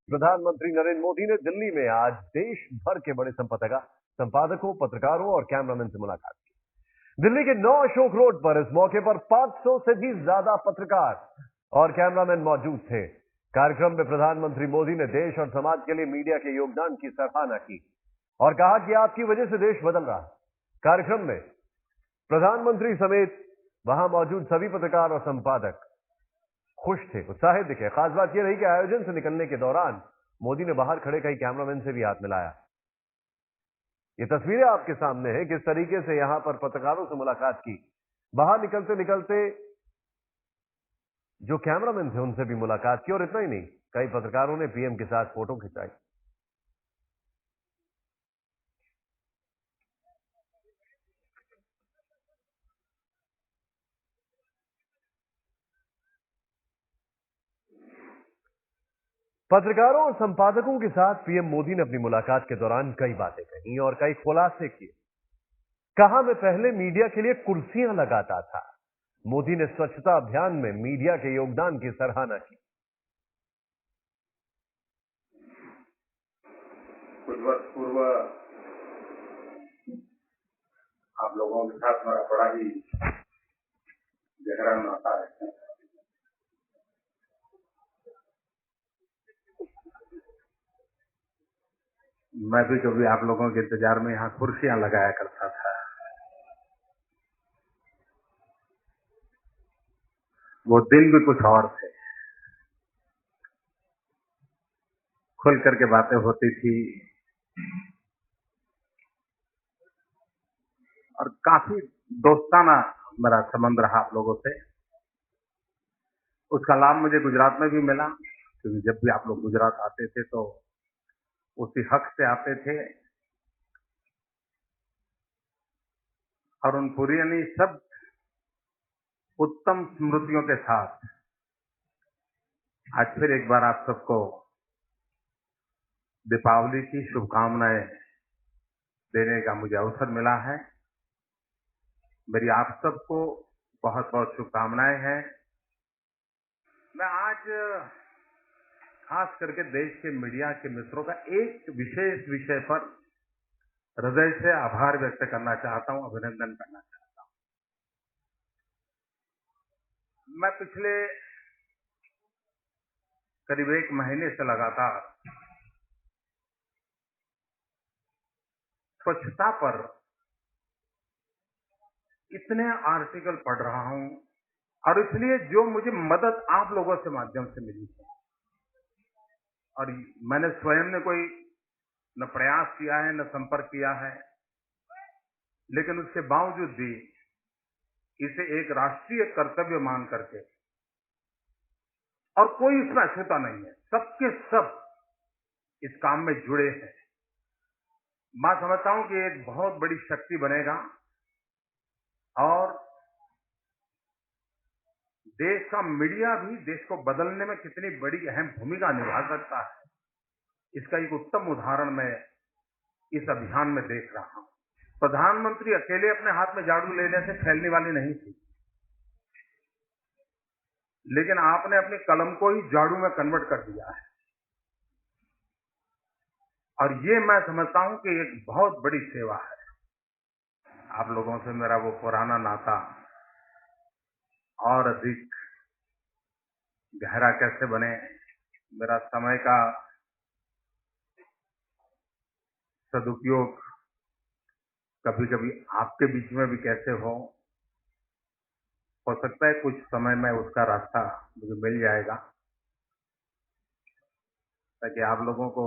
प्रधानमंत्री नरेंद्र मोदी ने दिल्ली में आज देश भर के बड़े संपादकों, पत्रकारों और कैमरामैन से मुलाकात की। दिल्ली के 9 अशोक रोड पर इस मौके पर 500 से भी ज्यादा पत्रकार और कैमरामैन मौजूद थे। कार्यक्रम में प्रधानमंत्री मोदी ने देश और समाज के लिए मीडिया के योगदान की सराहना की और कहा कि आपकी वजह से देश बदल रहा है। कार्यक्रम में प्रधानमंत्री समेत वहां मौजूद सभी पत्रकार और संपादक खुश थे, उत्साहित दिखे। खास बात यह रही कि आयोजन से निकलने के दौरान मोदी ने बाहर खड़े कई कैमरामैन से भी हाथ मिलाया। ये तस्वीरें आपके सामने हैं, किस तरीके से यहां पर पत्रकारों से मुलाकात की। बाहर निकलते निकलते जो कैमरामैन थे उनसे भी मुलाकात की और इतना ही नहीं, कई पत्रकारों ने पीएम के साथ फोटो खिंचाई। पत्रकारों और संपादकों के साथ पीएम मोदी ने अपनी मुलाकात के दौरान कई बातें कही और कई खुलासे किए। कहा, मैं पहले मीडिया के लिए कुर्सियां लगाता था। मोदी ने स्वच्छता अभियान में मीडिया के योगदान की सराहना की। कुछ वर्ष पूर्व आप लोगों के साथ मेरा बड़ा ही गहरा नाता है। मैं भी कभी आप लोगों के इंतजार में यहाँ कुर्सियां लगाया करता था। वो दिन भी कुछ और थे। खुल करके बातें होती थी और काफी दोस्ताना मेरा संबंध रहा आप लोगों से। उसका लाभ मुझे गुजरात में भी मिला, क्योंकि जब भी आप लोग गुजरात आते थे तो उसी हक से आते थे और उन पुरानी सब उत्तम स्मृतियों के साथ आज फिर एक बार आप सबको दीपावली की शुभकामनाएं देने का मुझे अवसर मिला है। मेरी आप सबको बहुत बहुत शुभकामनाएं हैं। मैं आज खास करके देश के मीडिया के मित्रों का एक विशेष विषय पर हृदय से आभार व्यक्त करना चाहता हूं, अभिनंदन करना चाहता हूं। मैं पिछले करीब 1 महीने से लगातार स्वच्छता पर इतने आर्टिकल पढ़ रहा हूं और इसलिए जो मुझे मदद आप लोगों से माध्यम से मिली है और मैंने स्वयं ने कोई न प्रयास किया है न संपर्क किया है, लेकिन उसके बावजूद भी इसे एक राष्ट्रीय कर्तव्य मान करके, और कोई इसमें अछूता नहीं है, सबके सब इस काम में जुड़े हैं। मैं समझता हूं कि एक बहुत बड़ी शक्ति बनेगा और देश का मीडिया भी देश को बदलने में कितनी बड़ी अहम भूमिका निभा सकता है, इसका एक उत्तम उदाहरण मैं इस अभियान में देख रहा हूं। प्रधानमंत्री अकेले अपने हाथ में झाड़ू लेने से फैलने वाली नहीं थी, लेकिन आपने अपनी कलम को ही झाड़ू में कन्वर्ट कर दिया है और ये मैं समझता हूं कि एक बहुत बड़ी सेवा है। आप लोगों से मेरा वो पुराना नाता और अधिक गहरा कैसे बने, मेरा समय का सदुपयोग कभी कभी आपके बीच में भी कैसे हो सकता है कुछ समय में उसका रास्ता मुझे मिल जाएगा, ताकि आप लोगों को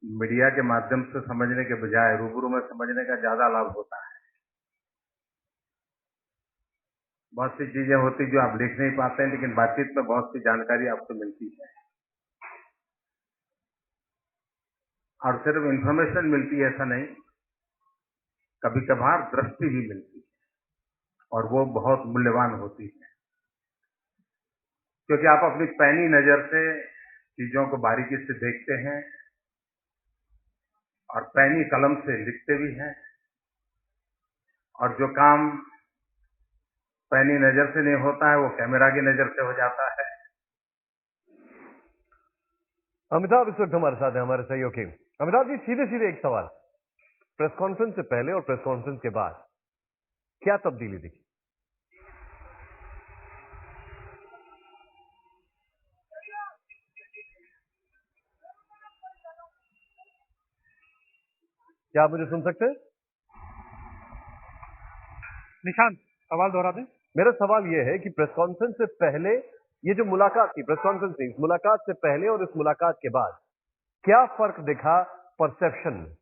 मीडिया के माध्यम से समझने के बजाय रूबरू में समझने का ज्यादा लाभ होता है। बहुत सी चीजें होती जो आप लिख नहीं पाते हैं, लेकिन बातचीत में बहुत सी जानकारी आपको मिलती है और सिर्फ इंफॉर्मेशन मिलती है ऐसा नहीं, कभी कभार दृष्टि भी मिलती है और वो बहुत मूल्यवान होती है, क्योंकि आप अपनी पैनी नजर से चीजों को बारीकी से देखते हैं और पैनी कलम से लिखते भी हैं, और जो काम पैनी नजर से नहीं होता है वो कैमरा की नजर से हो जाता है। अमिताभ इस वक्त हमारे साथ है, हमारे सहयोगी। अमिताभ जी, सीधे सीधे एक सवाल, प्रेस कॉन्फ्रेंस से पहले और प्रेस कॉन्फ्रेंस के बाद क्या तब्दीली दिखी? क्या आप मुझे सुन सकते हैं? निशांत, सवाल दोहरा दें। मेरा सवाल यह है कि प्रेस कॉन्फ्रेंस से पहले ये जो मुलाकात थी, प्रेस कॉन्फ्रेंस नहीं, इस मुलाकात से पहले और इस मुलाकात के बाद क्या फर्क दिखा परसेप्शन में?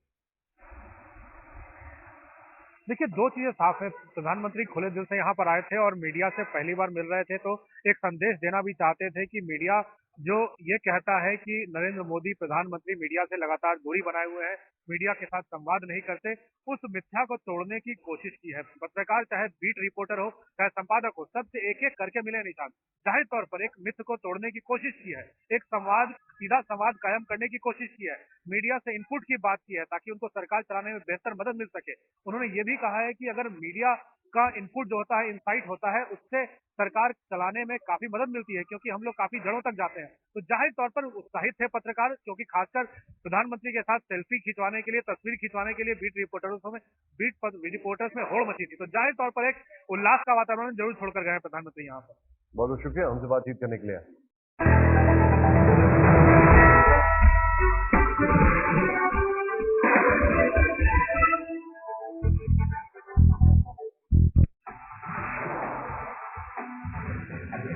देखिए, दो चीजें साफ है। प्रधानमंत्री खुले दिल से यहाँ पर आए थे और मीडिया से पहली बार मिल रहे थे, तो एक संदेश देना भी चाहते थे कि मीडिया जो ये कहता है कि नरेंद्र मोदी प्रधानमंत्री मीडिया से लगातार दूरी बनाए हुए हैं, मीडिया के साथ संवाद नहीं करते, उस मिथ्या को तोड़ने की कोशिश की है। पत्रकार चाहे बीट रिपोर्टर हो, चाहे संपादक हो, सबसे एक एक करके मिले निशांत। जाहिर तौर पर एक मिथ को तोड़ने की कोशिश की है, एक संवाद, सीधा संवाद कायम करने की कोशिश की है, मीडिया से इनपुट की बात की है ताकि उनको सरकार चलाने में बेहतर मदद मिल सके। उन्होंने ये भी कहा है कि अगर मीडिया का इनपुट जो होता है, इनसाइट होता है, उससे सरकार चलाने में काफी मदद मिलती है, क्योंकि हम लोग काफी जड़ों तक जाते हैं। तो जाहिर तौर पर उत्साहित थे पत्रकार, क्योंकि खासकर प्रधानमंत्री के साथ सेल्फी खिंचवाने के लिए, तस्वीर खिंचवाने के लिए बीट रिपोर्टर्स में होड़ मची थी। तो जाहिर तौर पर एक उल्लास का वातावरण जरूर छोड़कर गए हैं प्रधानमंत्री यहाँ पर। बहुत बहुत शुक्रिया हमसे बातचीत करने के लिए।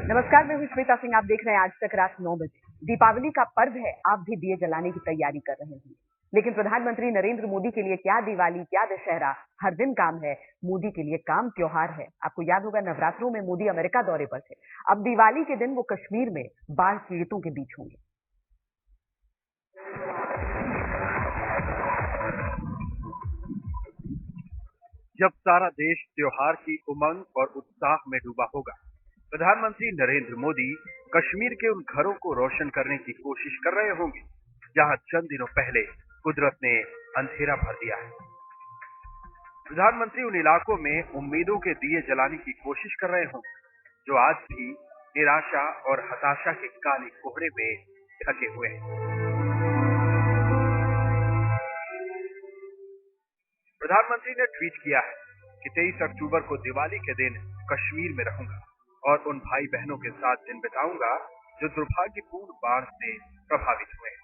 नमस्कार, मैं हूं श्वेता सिंह। आप देख रहे हैं आज तक रात 9 बजे। दीपावली का पर्व है, आप भी दिए जलाने की तैयारी कर रहे हैं, लेकिन प्रधानमंत्री नरेंद्र मोदी के लिए क्या दिवाली, क्या दशहरा, हर दिन काम है। मोदी के लिए काम त्योहार है। आपको याद होगा, नवरात्रों में मोदी अमेरिका दौरे पर थे। अब दिवाली के दिन वो कश्मीर में बाढ़ पीड़ितों के बीच होंगे। जब सारा देश त्योहार की उमंग और उत्साह में डूबा होगा, प्रधानमंत्री नरेंद्र मोदी कश्मीर के उन घरों को रोशन करने की कोशिश कर रहे होंगे जहां चंद दिनों पहले कुदरत ने अंधेरा भर दिया है। प्रधानमंत्री उन इलाकों में उम्मीदों के दिए जलाने की कोशिश कर रहे होंगे जो आज भी निराशा और हताशा के काले कोहरे में ढके हुए हैं। प्रधानमंत्री ने ट्वीट किया है कि 23 अक्टूबर को दिवाली के दिन कश्मीर में रहूंगा और उन भाई बहनों के साथ दिन बिताऊंगा जो दुर्भाग्यपूर्ण बाढ़ से प्रभावित हुए हैं।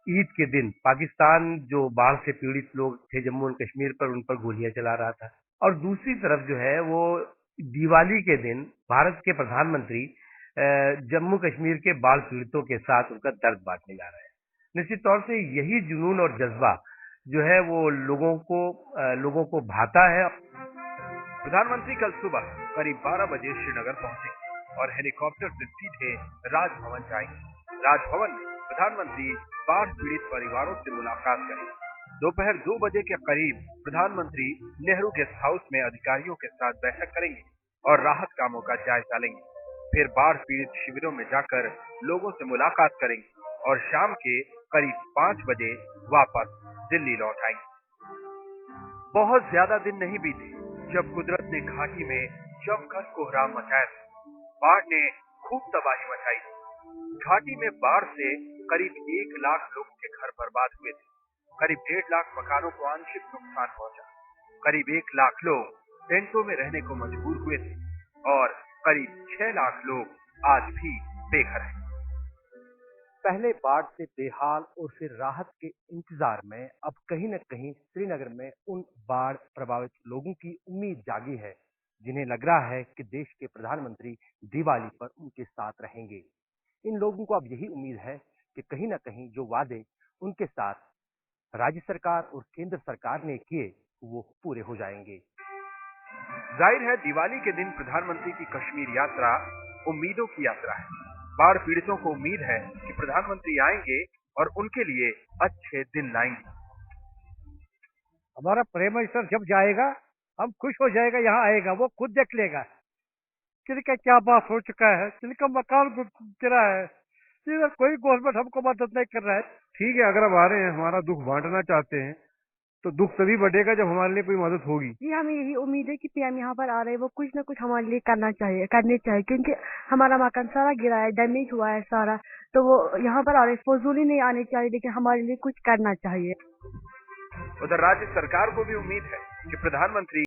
ईद के दिन पाकिस्तान जो बाढ़ से पीड़ित लोग थे जम्मू और कश्मीर पर, उन पर गोलियां चला रहा था, और दूसरी तरफ जो है वो दिवाली के दिन भारत के प्रधानमंत्री जम्मू कश्मीर के बाढ़ पीड़ितों के साथ उनका दर्द बांटने जा रहे हैं। निश्चित तौर से यही जुनून और जज्बा जो है वो लोगों को भाता है। प्रधानमंत्री कल सुबह करीब 12 बजे श्रीनगर पहुंचेंगे और हेलीकॉप्टर से सीधे राजभवन जाएंगे। राजभवन में प्रधानमंत्री बाढ़ पीड़ित परिवारों से मुलाकात करेंगे। दोपहर 2 बजे के करीब प्रधानमंत्री नेहरू गेस्ट हाउस में अधिकारियों के साथ बैठक करेंगे और राहत कामों का जायजा लेंगे। फिर बाढ़ पीड़ित शिविरों में जाकर लोगों से मुलाकात करेंगे और शाम के करीब 5 बजे वापस दिल्ली लौट आएंगे। बहुत ज्यादा दिन नहीं बीते जब कुदरत ने घाटी में जमकर कोहराम मचाया था। बाढ़ ने खूब तबाही मचाई। घाटी में बाढ़ से करीब 1 लाख लोगों के घर बर्बाद हुए थे। करीब 1.5 लाख मकानों को आंशिक नुकसान पहुंचा। करीब 1 लाख लोग टेंटों में रहने को मजबूर हुए थे और करीब 6 लाख लोग आज भी बेघर हैं। पहले बाढ़ से बेहाल और फिर राहत के इंतजार में अब कहीं न कहीं श्रीनगर में उन बाढ़ प्रभावित लोगों की उम्मीद जागी है जिन्हें लग रहा है कि देश के प्रधानमंत्री दिवाली पर उनके साथ रहेंगे। इन लोगों को अब यही उम्मीद है कि कहीं न कहीं जो वादे उनके साथ राज्य सरकार और केंद्र सरकार ने किए वो पूरे हो जाएंगे। जाहिर है, दिवाली के दिन प्रधानमंत्री की कश्मीर यात्रा उम्मीदों की यात्रा है। बाढ़ पीड़ितों को उम्मीद है कि प्रधानमंत्री आएंगे और उनके लिए अच्छे दिन लाएंगे। हमारा प्राइम मिनिस्टर जब जाएगा हम खुश हो जाएगा, यहाँ आएगा, वो खुद देख लेगा किनका क्या बात हो चुका है, किनका मकान गिरा है, कोई गवर्नमेंट हमको मदद नहीं कर रहा है। ठीक है, अगर अब आ रहे हैं, हमारा दुख बांटना चाहते हैं तो दुख तभी बढ़ेगा जब हमारे लिए कोई मदद होगी। जी हमें यही उम्मीद है कि पीएम यहाँ पर आ रहे हैं, वो कुछ न कुछ हमारे लिए करने चाहिए क्योंकि हमारा मकान सारा गिरा है, डैमेज हुआ है सारा, तो वो यहाँ पर आ रहे, फजूली नहीं आनी चाहिए, लेकिन हमारे लिए कुछ करना चाहिए। उधर राज्य सरकार को भी उम्मीद है कि प्रधानमंत्री